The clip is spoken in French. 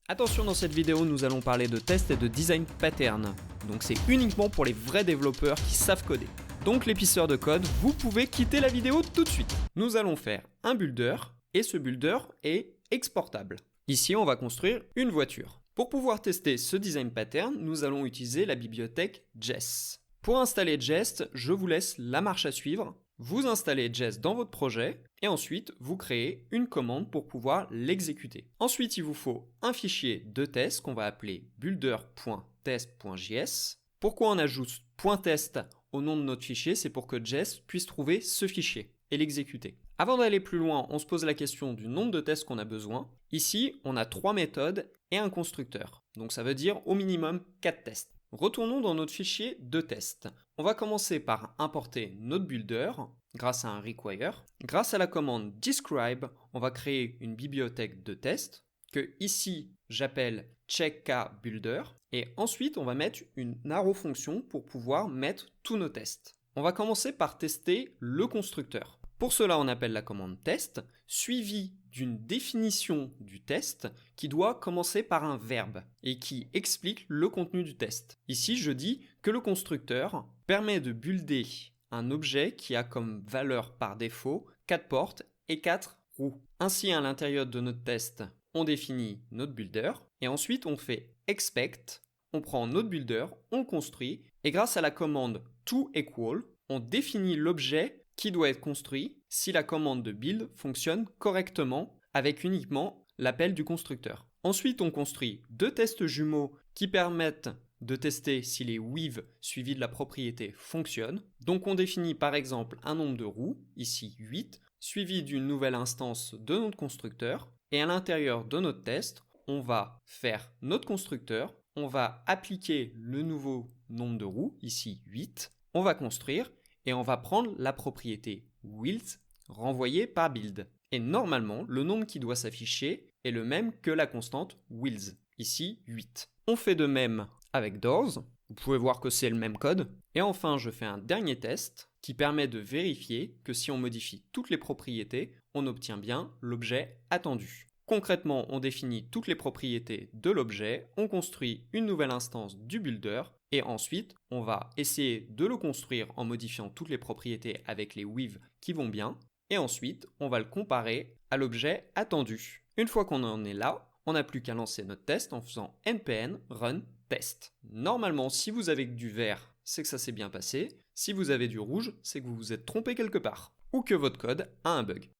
Attention, dans cette vidéo, nous allons parler de tests et de design pattern. Donc c'est uniquement pour les vrais développeurs qui savent coder. Donc l'épiceur de code, vous pouvez quitter la vidéo tout de suite. Nous allons faire un builder et ce builder est exportable. Ici, on va construire une voiture. Pour pouvoir tester ce design pattern, nous allons utiliser la bibliothèque Jest. Pour installer Jest, je vous laisse la marche à suivre. Vous installez Jest dans votre projet et ensuite vous créez une commande pour pouvoir l'exécuter. Ensuite, il vous faut un fichier de test qu'on va appeler builder.test.js. Pourquoi on ajoute .test au nom de notre fichier? C'est pour que Jest puisse trouver ce fichier et l'exécuter. Avant d'aller plus loin, on se pose la question du nombre de tests qu'on a besoin. Ici, on a 3 méthodes et un constructeur. Donc ça veut dire au minimum 4 tests. Retournons dans notre fichier de test. On va commencer par importer notre builder grâce à un require. Grâce à la commande describe, on va créer une bibliothèque de test que ici j'appelle checkKBuilder. Et ensuite, on va mettre une arrow fonction pour pouvoir mettre tous nos tests. On va commencer par tester le constructeur. Pour cela, on appelle la commande test, suivie d'une définition du test qui doit commencer par un verbe et qui explique le contenu du test. Ici, je dis que le constructeur permet de builder un objet qui a comme valeur par défaut 4 portes et 4 roues. Ainsi, à l'intérieur de notre test, on définit notre builder et ensuite on fait expect, on prend notre builder, on le construit et grâce à la commande toEqual, on définit l'objet qui doit être construit si la commande de build fonctionne correctement avec uniquement l'appel du constructeur. Ensuite, on construit 2 tests jumeaux qui permettent de tester si les with suivis de la propriété fonctionnent. Donc on définit par exemple un nombre de roues, ici 8, suivi d'une nouvelle instance de notre constructeur. Et à l'intérieur de notre test, on va faire notre constructeur, on va appliquer le nouveau nombre de roues, ici 8, on va construire et on va prendre la propriété wheels renvoyée par build. Et normalement, le nombre qui doit s'afficher est le même que la constante wheels, ici 8. On fait de même avec doors, vous pouvez voir que c'est le même code. Et enfin, je fais un dernier test qui permet de vérifier que si on modifie toutes les propriétés, on obtient bien l'objet attendu. Concrètement, on définit toutes les propriétés de l'objet, on construit une nouvelle instance du builder et ensuite on va essayer de le construire en modifiant toutes les propriétés avec les with qui vont bien et ensuite on va le comparer à l'objet attendu. Une fois qu'on en est là, on n'a plus qu'à lancer notre test en faisant npm run test. Normalement, si vous avez du vert, c'est que ça s'est bien passé. Si vous avez du rouge, c'est que vous vous êtes trompé quelque part ou que votre code a un bug.